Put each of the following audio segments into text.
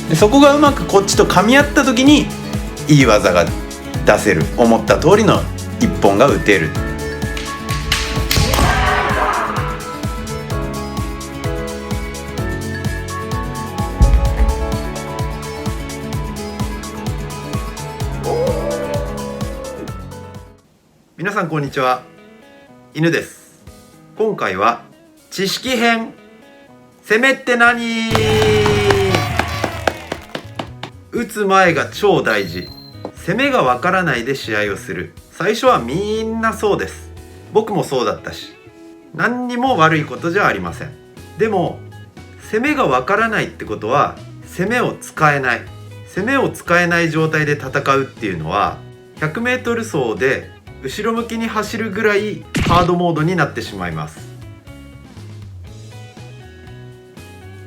でそこがうまくこっちと噛み合った時にいい技が出せる、思った通りの一本が打てる。皆さんこんにちは、犬です。今回は知識編、攻めって何？打つ前が超大事。攻めがわからないで試合をする。最初はみんなそうです。僕もそうだったし、何にも悪いことじゃありません。でも攻めがわからないってことは攻めを使えない。攻めを使えない状態で戦うっていうのは 100m 走で後ろ向きに走るぐらいハードモードになってしまいます。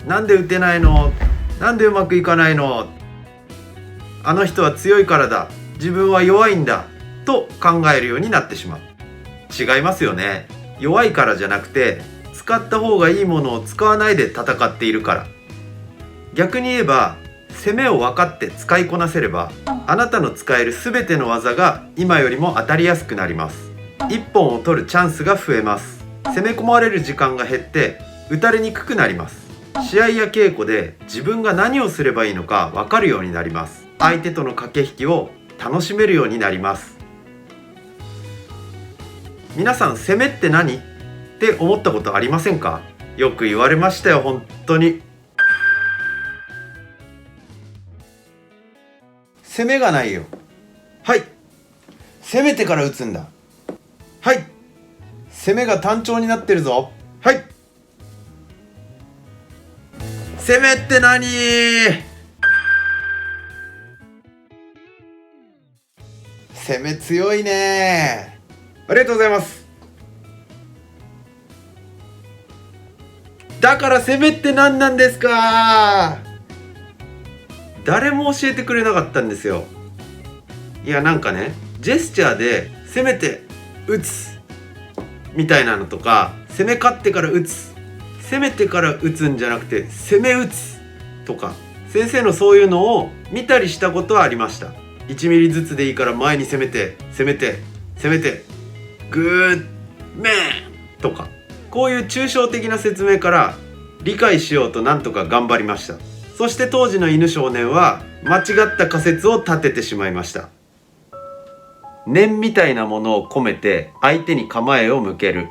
なんで打てないの？なんでうまくいかないの？あの人は強いからだ、自分は弱いんだと考えるようになってしまう。違いますよね。弱いからじゃなくて、使った方がいいものを使わないで戦っているから。逆に言えば攻めを分かって使いこなせれば、あなたの使える全ての技が今よりも当たりやすくなります。一本を取るチャンスが増えます。攻め込まれる時間が減って打たれにくくなります。試合や稽古で自分が何をすればいいのか分かるようになります。相手との駆け引きを楽しめるようになります。皆さん、攻めって何って思ったことありませんか？よく言われましたよ、本当に。攻めがないよ。はい、攻めてから打つんだ。はい、攻めが単調になってるぞ。はい、攻めって何？攻め強いね。ありがとうございます。だから攻めって何なんですか？誰も教えてくれなかったんですよ。いや、なんかね、ジェスチャーで攻めて打つみたいなのとか、攻め勝ってから打つ、攻めてから打つんじゃなくて攻め打つとか、先生のそういうのを見たりしたことはありました。1ミリずつでいいから前に攻めて攻めて攻めてグーメンとか、こういう抽象的な説明から理解しようとなんとか頑張りました。そして当時の犬少年は間違った仮説を立ててしまいました。念みたいなものを込めて相手に構えを向ける。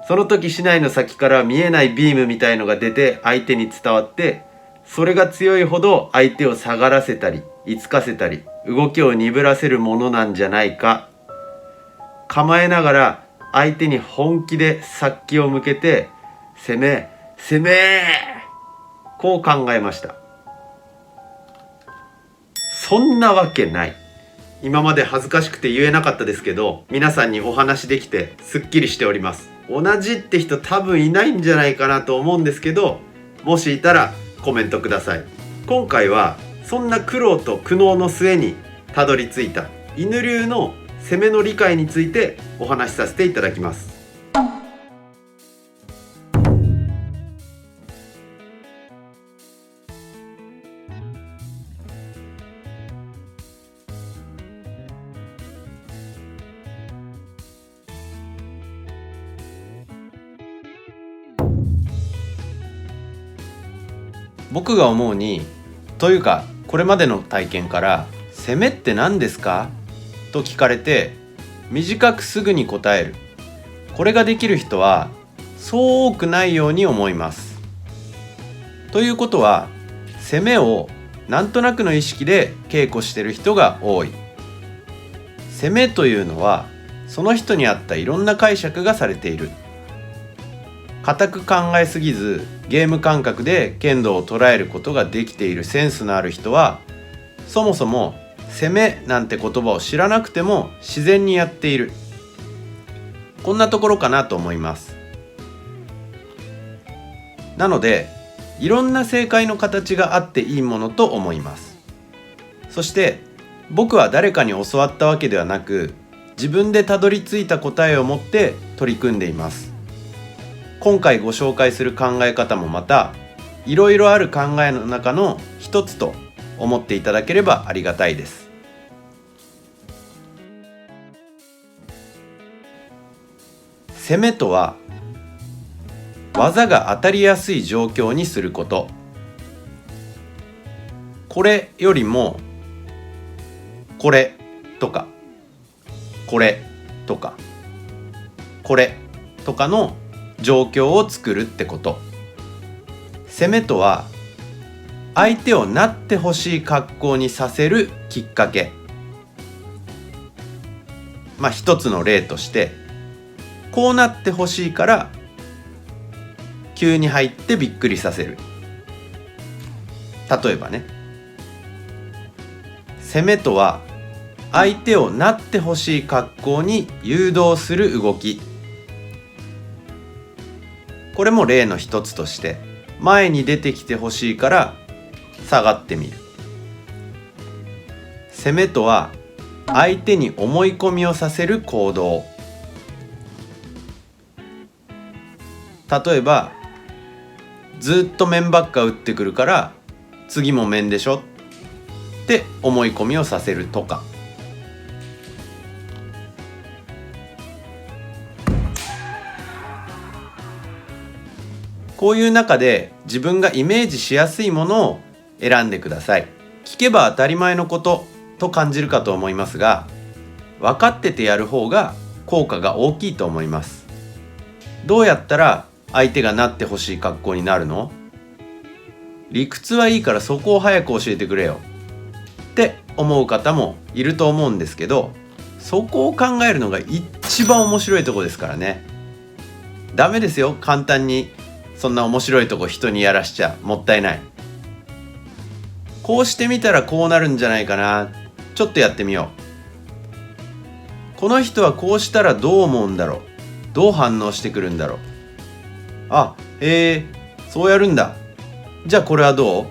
その時竹刀の先から見えないビームみたいのが出て相手に伝わって、それが強いほど相手を下がらせたりいつかせたり動きを鈍らせるものなんじゃないか。構えながら相手に本気で殺気を向けて攻め攻め、こう考えました。そんなわけない。今まで恥ずかしくて言えなかったですけど、皆さんにお話できてすっきりしております。同じって人多分いないんじゃないかなと思うんですけど、もしいたらコメントください。今回はそんな苦労と苦悩の末にたどり着いた犬流の攻めの理解についてお話しさせていただきます。僕が思うに、というかこれまでの体験から、攻めって何ですかと聞かれて短くすぐに答える、これができる人はそう多くないように思います。ということは、攻めをなんとなくの意識で稽古している人が多い。攻めというのはその人に合ったいろんな解釈がされている。固く考えすぎずゲーム感覚で剣道を捉えることができているセンスのある人は、そもそも攻めなんて言葉を知らなくても自然にやっている。こんなところかなと思います。なのでいろんな正解の形があっていいものと思います。そして僕は誰かに教わったわけではなく、自分でたどり着いた答えを持って取り組んでいます。今回ご紹介する考え方もまたいろいろある考えの中の一つと思っていただければありがたいです。攻めとは技が当たりやすい状況にすること。これよりもこれとかこれとかこれとかの状況を作るってこと。攻めとは相手をなってほしい格好にさせるきっかけ。一つの例としてこうなってほしいから急に入ってびっくりさせる。例えばね、攻めとは相手をなってほしい格好に誘導する動き。これも例の一つとして前に出てきてほしいから下がってみる。攻めとは相手に思い込みをさせる行動。例えばずっと面ばっか打ってくるから次も面でしょって思い込みをさせるとか。こういう中で自分がイメージしやすいものを選んでください。聞けば当たり前のことと感じるかと思いますが、分かっててやる方が効果が大きいと思います。どうやったら相手がなってほしい格好になるの？理屈はいいからそこを早く教えてくれよって思う方もいると思うんですけど、そこを考えるのが一番面白いとこですからね。ダメですよ、簡単にそんな面白いとこ人にやらしちゃもったいない。こうしてみたらこうなるんじゃないかな、ちょっとやってみよう。この人はこうしたらどう思うんだろう、どう反応してくるんだろう。あ、そうやるんだ、じゃあこれはどう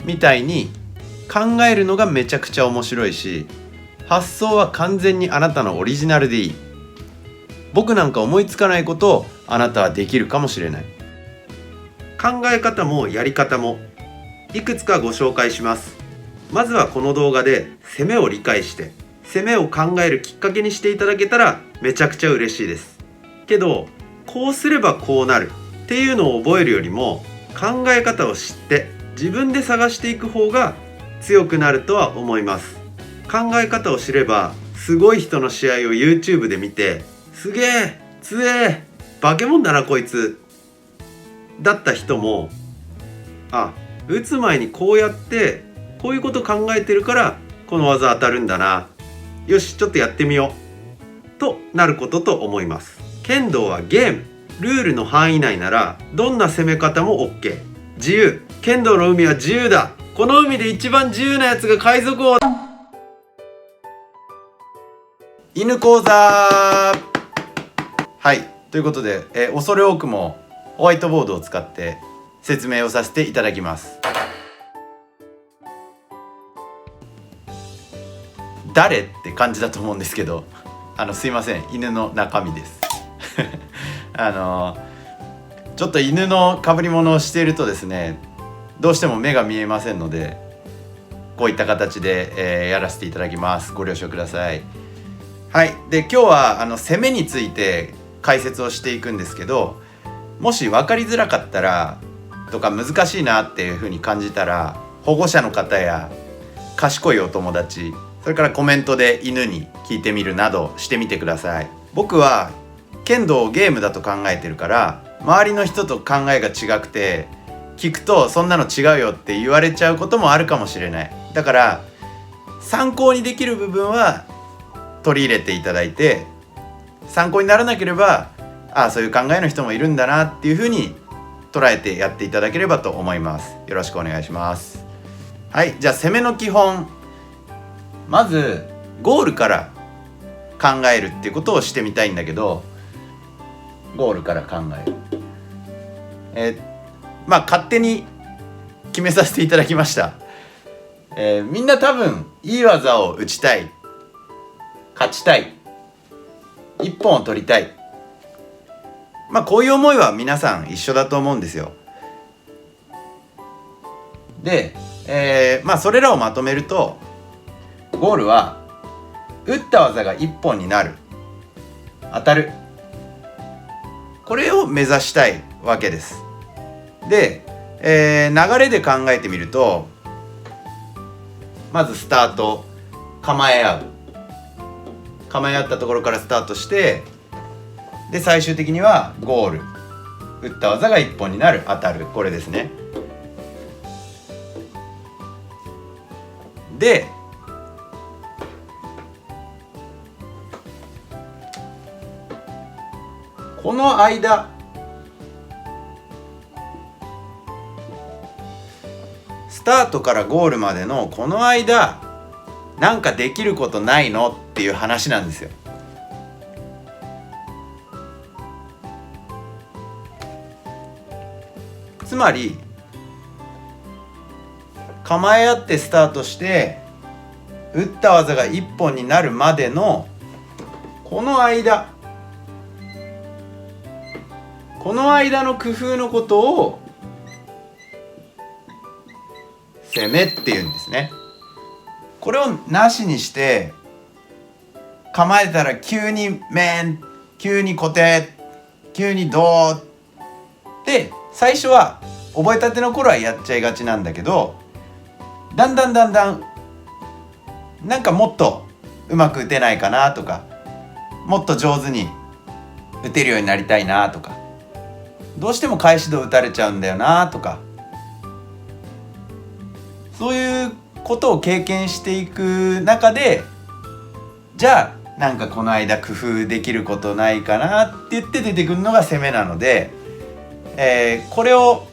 みたいに考えるのがめちゃくちゃ面白いし、発想は完全にあなたのオリジナルでいい。僕なんか思いつかないことをあなたはできるかもしれない。考え方もやり方もいくつかご紹介します。まずはこの動画で攻めを理解して攻めを考えるきっかけにしていただけたらめちゃくちゃ嬉しいです。けどこうすればこうなるっていうのを覚えるよりも考え方を知って自分で探していく方が強くなるとは思います。考え方を知ればすごい人の試合を YouTube で見てすげえ強え化け物だなこいつだった人も、打つ前にこうやってこういうこと考えてるからこの技当たるんだな、よしちょっとやってみようとなることと思います。剣道はゲーム、ルールの範囲内ならどんな攻め方も OK、 自由。剣道の海は自由だ。この海で一番自由なやつが海賊王だ。犬講座。はい、ということで、恐れ多くもホワイトボードを使って説明をさせていただきます。誰って感じだと思うんですけど、すいません、犬の中身ですちょっと犬の被り物をしているとですね、どうしても目が見えませんので、こういった形で、やらせていただきます。ご了承ください。はい、で今日は攻めについて解説をしていくんですけど、もし分かりづらかったらとか難しいなっていう風に感じたら、保護者の方や賢いお友達、それからコメントで犬に聞いてみるなどしてみてください。僕は剣道をゲームだと考えてるから、周りの人と考えが違くて聞くとそんなの違うよって言われちゃうこともあるかもしれない。だから参考にできる部分は取り入れていただいて、参考にならなければそういう考えの人もいるんだなっていうふうに捉えてやっていただければと思います。よろしくお願いします。はい、じゃあ攻めの基本、まずゴールから考えるっていうことをしてみたいんだけど、ゴールから考える、勝手に決めさせていただきました。みんな多分いい技を打ちたい、勝ちたい、一本を取りたい、こういう思いは皆さん一緒だと思うんですよ。で、それらをまとめると、ゴールは打った技が1本になる、当たる、これを目指したいわけです。で、流れで考えてみると、まずスタート、構え合ったところからスタートして、で最終的にはゴール、打った技が1本になる、当たる、これですね。でこの間、スタートからゴールまでのこの間、なんかできることないのっていう話なんですよ。つまり構え合ってスタートして打った技が1本になるまでのこの間の工夫のことを攻めっていうんですね。これをなしにして構えたら急に面、急に固定、急に胴って最初は覚えたての頃はやっちゃいがちなんだけど、だんだんなんかもっとうまく打てないかなとか、もっと上手に打てるようになりたいなとか、どうしても返し胴打たれちゃうんだよなとか、そういうことを経験していく中で、じゃあなんかこの間工夫できることないかなって言って出てくるのが攻めなので、これを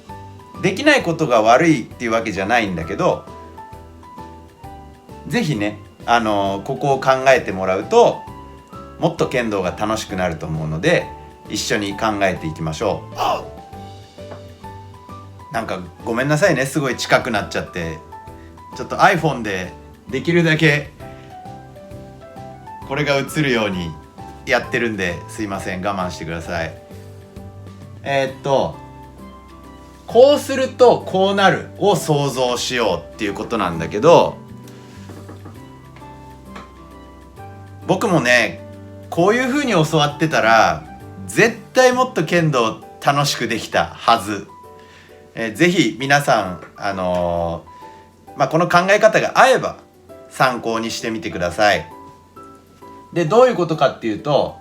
できないことが悪いっていうわけじゃないんだけど、ぜひね、ここを考えてもらうともっと剣道が楽しくなると思うので、一緒に考えていきましょう。なんかごめんなさいね、すごい近くなっちゃって、ちょっと iPhone でできるだけこれが映るようにやってるんで、すいません、我慢してください。こうするとこうなるを想像しようっていうことなんだけど、僕もね、こういう風に教わってたら絶対もっと剣道楽しくできたはず。ぜひ皆さん、この考え方が合えば参考にしてみてください。で、どういうことかっていうと、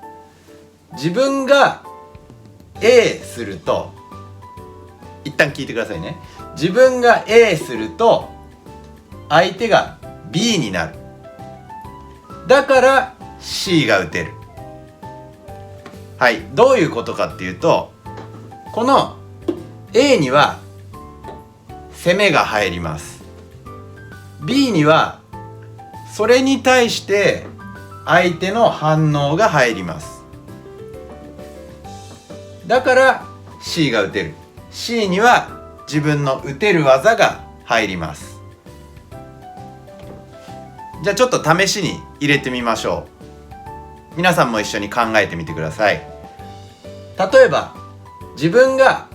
自分が A すると、一旦聞いてくださいね。自分が A すると相手が B になる。だから C が打てる。はい、どういうことかっていうと、この A には攻めが入ります。B にはそれに対して相手の反応が入ります。だから C が打てる。C には自分の打てる技が入ります。じゃあちょっと試しに入れてみましょう。皆さんも一緒に考えてみてください。例えば自分が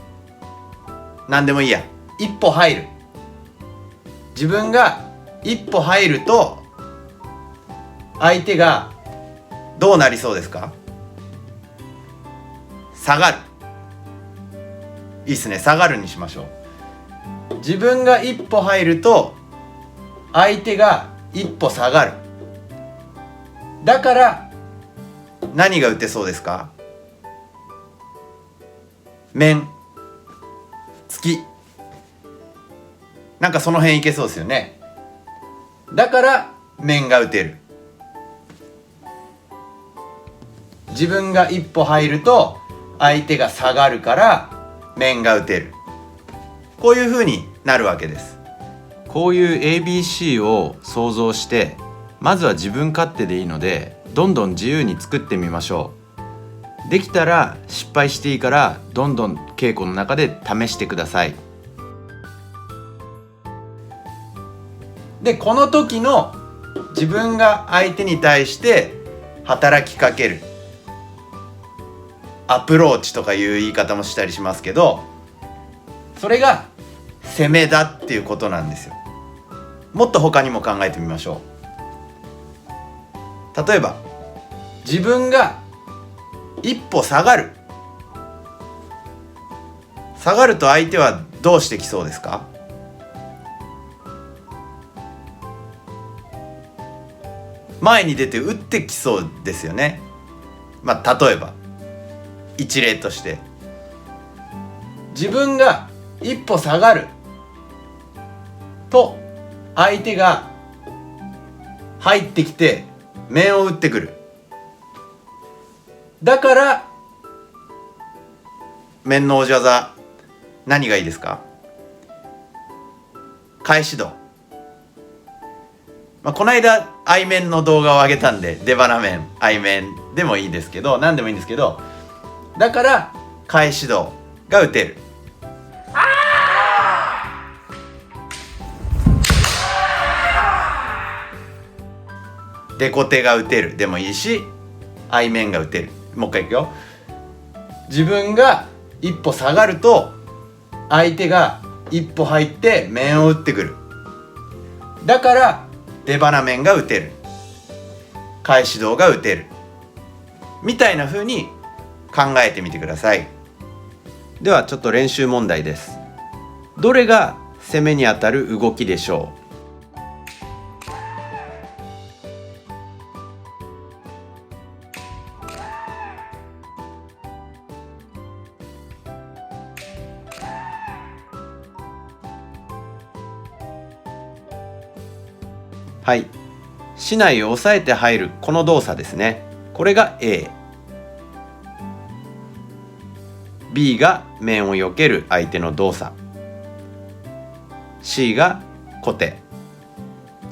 何でもいいや、一歩入る。自分が一歩入ると相手がどうなりそうですか？下がる。いいっすね、下がるにしましょう。自分が一歩入ると相手が一歩下がる。だから何が打てそうですか？面、突き、なんかその辺いけそうですよね。だから面が打てる。自分が一歩入ると相手が下がるから面が打てる。こういう風になるわけです。こういう ABC を想像して、まずは自分勝手でいいのでどんどん自由に作ってみましょう。できたら失敗していいからどんどん稽古の中で試してください。で、この時の自分が相手に対して働きかける、アプローチとかいう言い方もしたりしますけど、それが攻めだっていうことなんですよ。もっと他にも考えてみましょう。例えば自分が一歩下がると相手はどうしてきそうですか？前に出て打ってきそうですよね。例えば一例として自分が一歩下がると相手が入ってきて面を打ってくる。だから面の王子技何がいいですか？返し胴。この間相面の動画を上げたんで出鼻面相面でもいいですけど何でもいいんですけど、だから返し胴が打てる。デコテが打てるでもいいし相面が打てる。もう一回いくよ。自分が一歩下がると相手が一歩入って面を打ってくる。だから出鼻面が打てる、返し胴が打てるみたいな風に考えてみてください。ではちょっと練習問題です。どれが攻めにあたる動きでしょう？はい、竹刀を押さえて入るこの動作ですね。これが A。B が面を避ける相手の動作。C が小手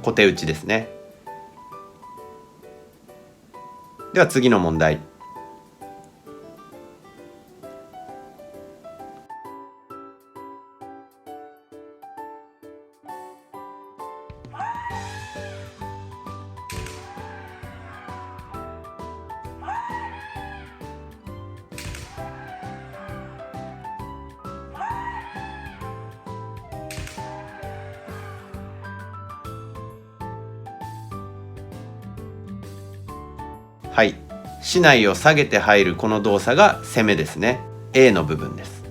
打ちですね。では次の問題。はい、竹刀を下げて入るこの動作が攻めですね。 A の部分です。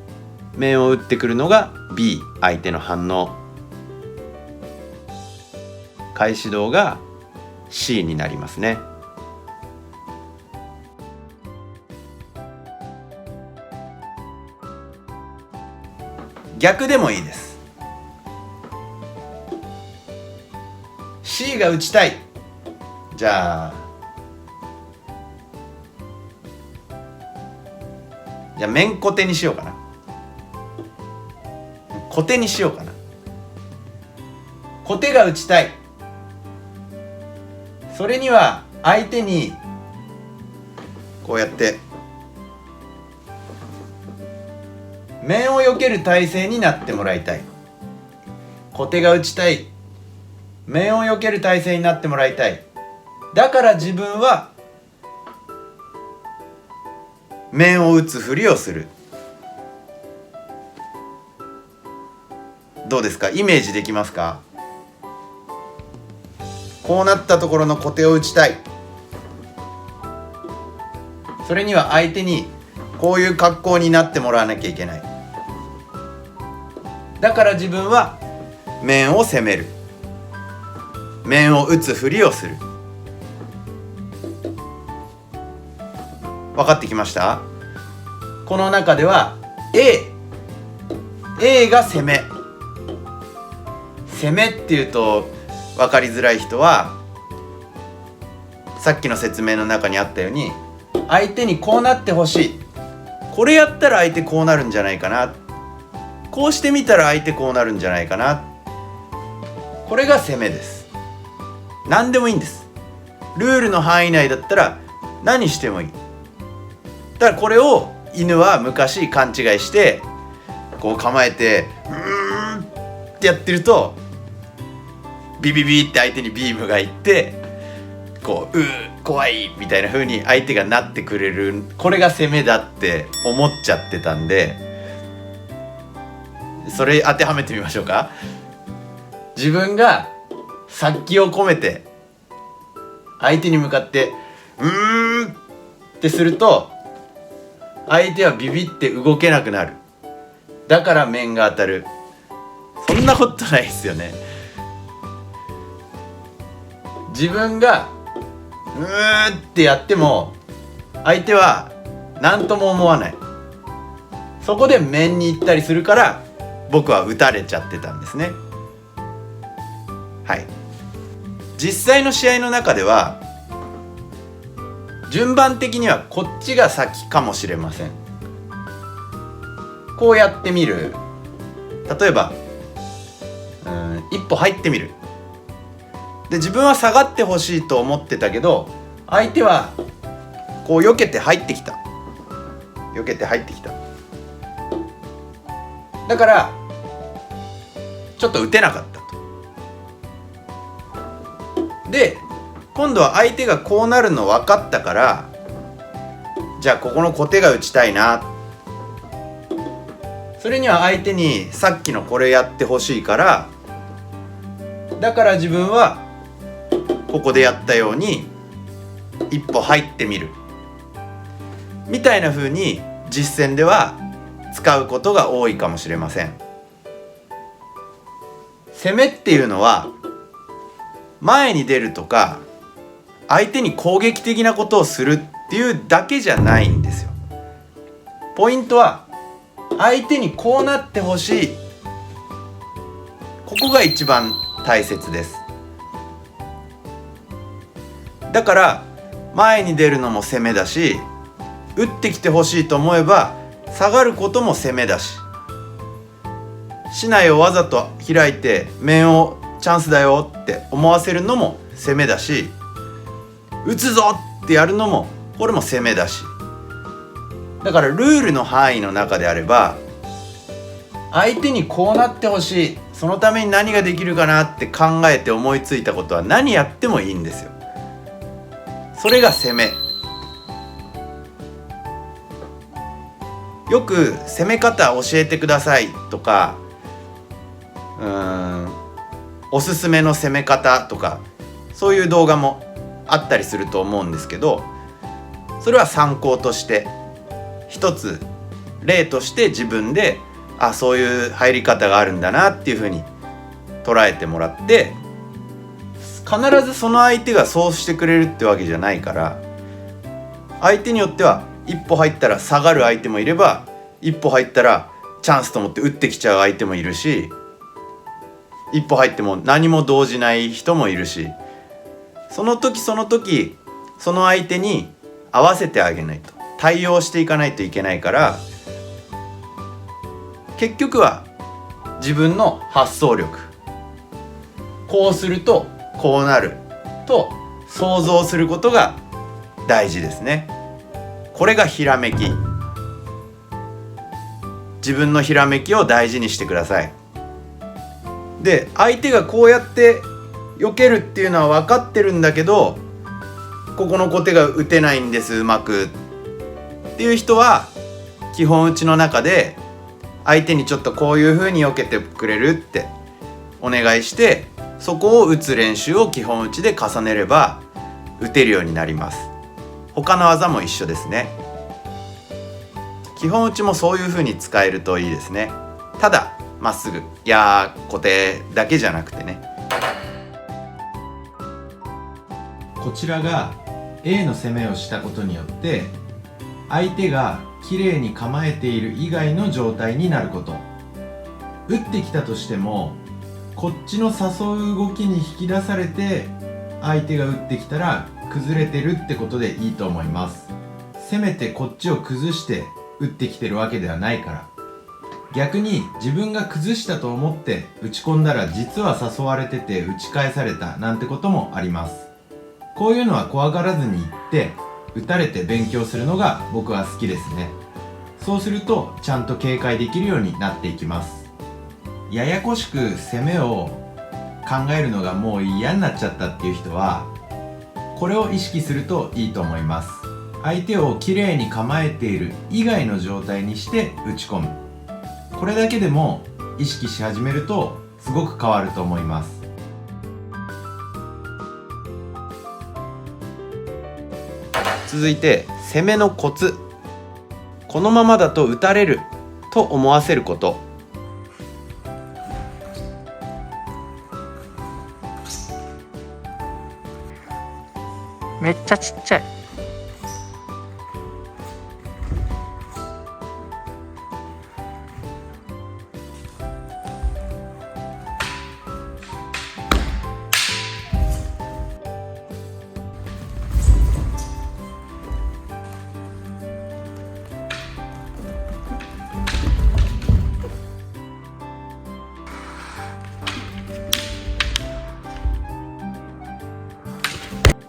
面を打ってくるのが B、 相手の反応。返し胴が C になりますね。逆でもいいです。 C が打ちたい。じゃあ面小手にしようかな。小手にしようかな。小手が打ちたい。それには相手にこうやって面を避ける体勢になってもらいたい。小手が打ちたい。面を避ける体勢になってもらいたい。だから自分は面を打つふりをする。どうですか？イメージできますか？こうなったところの小手を打ちたい。それには相手にこういう格好になってもらわなきゃいけない。だから自分は面を攻める。面を打つふりをする。分かってきました？この中では A が攻め。攻めっていうと分かりづらい人はさっきの説明の中にあったように相手にこうなってほしい。これやったら相手こうなるんじゃないかな。こうしてみたら相手こうなるんじゃないかな。これが攻めです。何でもいいんです。ルールの範囲内だったら何してもいい。だからこれを犬は昔勘違いしてこう構えてってやってるとビビビって相手にビームがいってこう怖いみたいな風に相手がなってくれる。これが攻めだって思っちゃってたんで、それ当てはめてみましょうか。自分が殺気を込めて相手に向かってってすると、相手はビビって動けなくなる。だから面が当たる。そんなことないですよね。自分がってやっても相手は何とも思わない。そこで面に行ったりするから僕は打たれちゃってたんですね。はい。実際の試合の中では順番的にはこっちが先かもしれません。こうやってみる。例えば一歩入ってみる。で、自分は下がってほしいと思ってたけど、相手はこう避けて入ってきた。だからちょっと打てなかったと。で、今度は相手がこうなるの分かったから、じゃあここの小手が打ちたいな。それには相手にさっきのこれやってほしいから、だから自分はここでやったように一歩入ってみるみたいな風に実戦では使うことが多いかもしれません。攻めっていうのは前に出るとか相手に攻撃的なことをするっていうだけじゃないんですよ。ポイントは相手にこうなってほしい、ここが一番大切です。だから前に出るのも攻めだし、打ってきてほしいと思えば下がることも攻めだし、竹刀をわざと開いて面をチャンスだよって思わせるのも攻めだし、打つぞってやるのもこれも攻めだし、だからルールの範囲の中であれば相手にこうなってほしい、そのために何ができるかなって考えて思いついたことは何やってもいいんですよ。それが攻め。よく攻め方教えてくださいとか、おすすめの攻め方とか、そういう動画もあったりすると思うんですけど、それは参考として一つ例として自分でそういう入り方があるんだなっていうふうに捉えてもらって、必ずその相手がそうしてくれるってわけじゃないから、相手によっては一歩入ったら下がる相手もいれば、一歩入ったらチャンスと思って打ってきちゃう相手もいるし、一歩入っても何も動じない人もいるし、その時その時その相手に合わせてあげないと、対応していかないといけないから、結局は自分の発想力、こうするとこうなると想像することが大事ですね。これがひらめき。自分のひらめきを大事にしてください。で、相手がこうやって避けるっていうのは分かってるんだけど、ここの小手が打てないんですうまくっていう人は、基本打ちの中で相手にちょっとこういう風に避けてくれるってお願いして、そこを打つ練習を基本打ちで重ねれば打てるようになります。他の技も一緒ですね。基本打ちもそういう風に使えるといいですね。ただまっすぐ小手だけじゃなくてね。こちらが A の攻めをしたことによって相手が綺麗に構えている以外の状態になること。打ってきたとしてもこっちの誘う動きに引き出されて相手が打ってきたら崩れてるってことでいいと思います。せめてこっちを崩して打ってきてるわけではないから。逆に自分が崩したと思って打ち込んだら実は誘われてて打ち返されたなんてこともあります。こういうのは怖がらずに言って打たれて勉強するのが僕は好きですね。そうするとちゃんと警戒できるようになっていきます。ややこしく攻めを考えるのがもう嫌になっちゃったっていう人はこれを意識するといいと思います。相手をきれいに構えている以外の状態にして打ち込む。これだけでも意識し始めるとすごく変わると思います。続いて攻めのコツ。このままだと打たれると思わせること。めっちゃちっちゃい。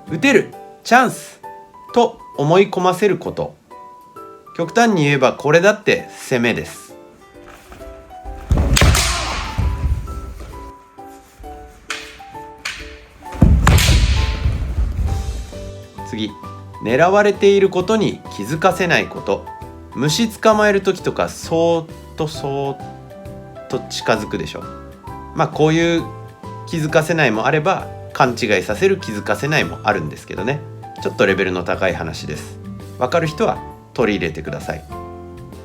打てるチャンスと思い込ませること。極端に言えばこれだって攻めです。次、狙われていることに気づかせないこと。虫捕まえる時とかそーっと近づくでしょ。こういう気づかせないもあれば、勘違いさせる気づかせないもあるんですけどね。ちょっとレベルの高い話です。わかる人は取り入れてください。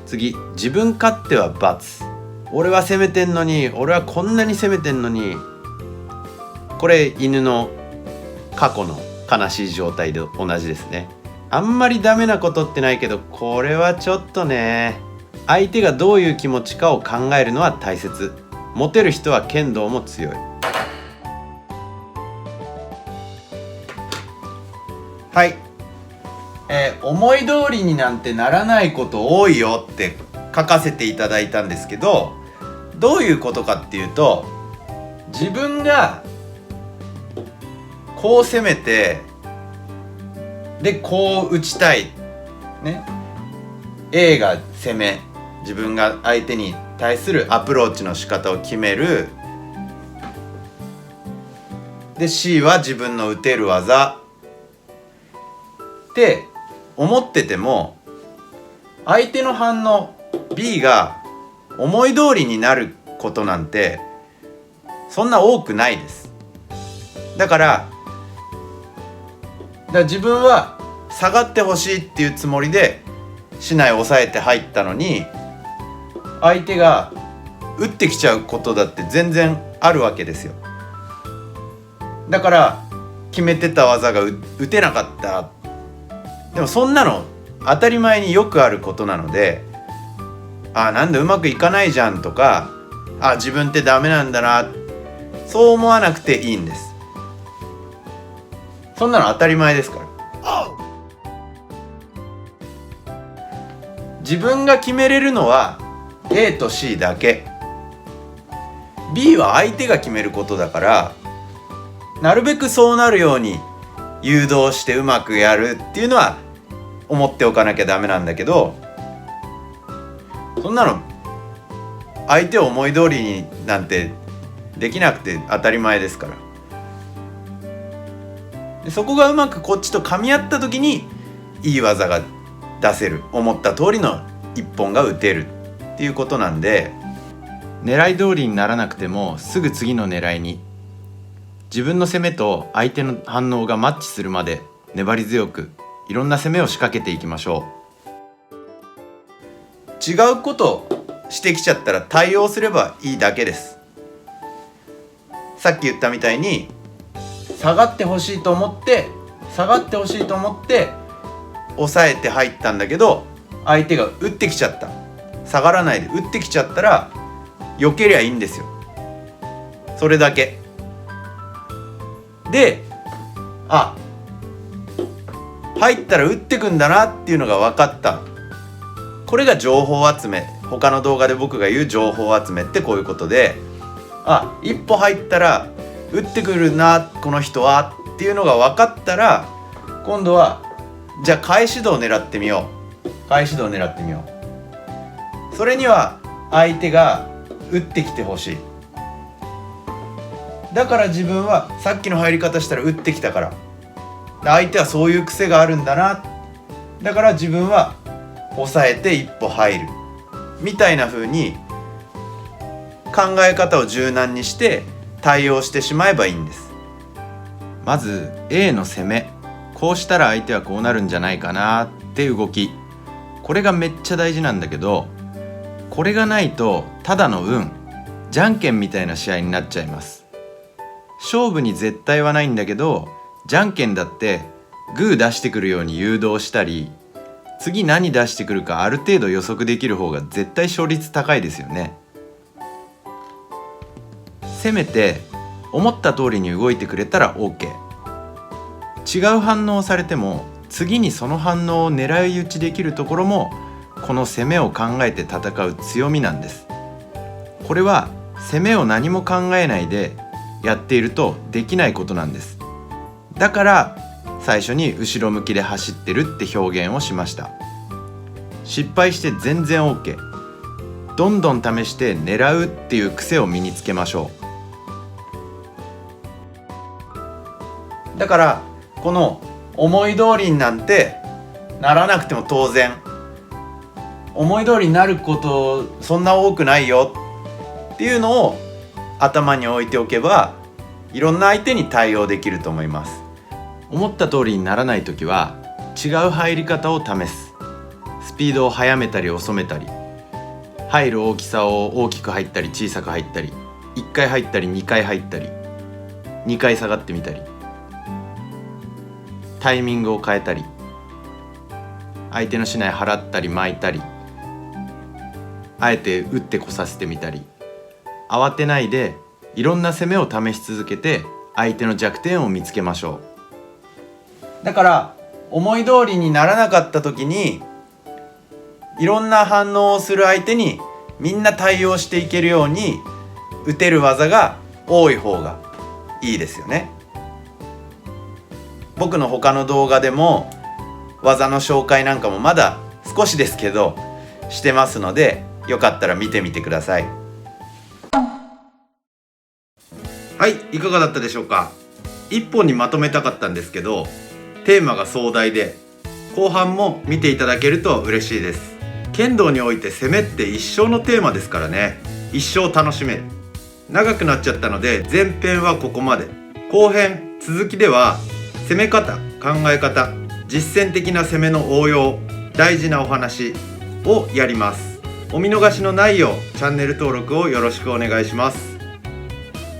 次、自分勝手は×。俺は攻めてんのに、俺はこんなに攻めてんのに。これ犬の過去の悲しい状態で同じですね。あんまりダメなことってないけど、これはちょっとね、相手がどういう気持ちかを考えるのは大切。モテる人は剣道も強い。はい、思い通りになんてならないこと多いよって書かせていただいたんですけど、どういうことかっていうと、自分がこう攻めて、でこう打ちたいね、A が攻め、自分が相手に対するアプローチの仕方を決める。で C は自分の打てる技って思ってても、相手の反応 B が思い通りになることなんてそんな多くないです。だから自分は下がってほしいっていうつもりで竹刀を抑えて入ったのに、相手が打ってきちゃうことだって全然あるわけですよ。だから決めてた技が打てなかった。でもそんなの当たり前によくあることなので、なんでうまくいかないじゃんとか、自分ってダメなんだな、そう思わなくていいんです。そんなの当たり前ですから。自分が決めれるのは A と C だけ。 B は相手が決めることだから、なるべくそうなるように誘導してうまくやるっていうのは思っておかなきゃダメなんだけど、そんなの相手を思い通りになんてできなくて当たり前ですから。でそこがうまくこっちと噛み合った時にいい技が出せる、思った通りの一本が打てるっていうことなんで、狙い通りにならなくてもすぐ次の狙いに、自分の攻めと相手の反応がマッチするまで粘り強くいろんな攻めを仕掛けていきましょ違うことしてきちゃったら対応すればいいだけです。さっき言ったみたいに下がってほしいと思って抑えて入ったんだけど、相手が打ってきちゃった。下がらないで打ってきちゃったら避けりゃいいんですよ。それだけで、入ったら打ってくんだなっていうのが分かった。これが情報集め。他の動画で僕が言う情報集めってこういうことで、一歩入ったら打ってくるなこの人はっていうのが分かったら、今度はじゃあ返し道を狙ってみよう。それには相手が打ってきてほしい。だから自分はさっきの入り方したら打ってきたから、相手はそういう癖があるんだな、だから自分は抑えて一歩入るみたいな風に考考え方を柔軟にして対応してしまえばいいんです。まず A の攻め、こうしたら相手はこうなるんじゃないかなって動き、これがめっちゃ大事なんだけど、これがないとただの運、じゃんけんみたいな試合になっちゃいます。勝負に絶対はないんだけど、じゃんけんだってグー出してくるように誘導したり、次何出してくるかある程度予測できる方が絶対勝率高いですよね。せめて思った通りに動いてくれたら OK。 違う反応をされても次にその反応を狙い撃ちできるところもこの攻めを考えて戦う強みなんです。これは攻めを何も考えないでやっているとできないことなんです。だから最初に後ろ向きで走ってるって表現をしました。失敗して全然 OK。 どんどん試して狙うっていう癖を身につけましょだからこの思い通りになんてならなくても当然、思い通りになることそんな多くないよっていうのを頭に置いておけば、いろんな相手に対応できると思います。う。思った通りにならないときは違う入り方を試す。スピードを速めたり遅めたり、入る大きさを大きく入ったり小さく入ったり、1回入ったり2回入ったり、2回下がってみたり、タイミングを変えたり、相手の竹刀払ったり巻いたり、あえて打ってこさせてみたり、慌てないでいろんな攻めを試し続けて相手の弱点を見つけましょだから思い通りにならなかった時に、いろんな反応をする相手にみんな対応していけるように打てる技が多い方がいいですよね。僕の他の動画でも技の紹介なんかもまだ少しですけどしてますので、よかったら見てみてください。はい、いかがだったでしょうか。一本にまとめたかったんですけど、テーマが壮大で後半も見ていただけると嬉しいです。剣道において攻めって一生のテーマですからね。一生楽しめる。長くなっちゃったので前編はここまで。後編続きでは攻め方、考え方、実践的な攻めの応用、大事なお話をやります。お見逃しのないようチャンネル登録をよろしくお願いします。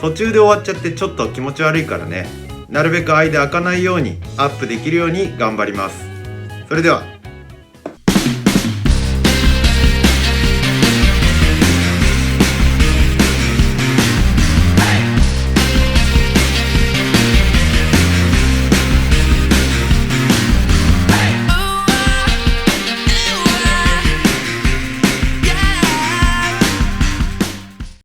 途中で終わっちゃってちょっと気持ち悪いからね、なるべく間開かないようにアップできるように頑張ります。それでは。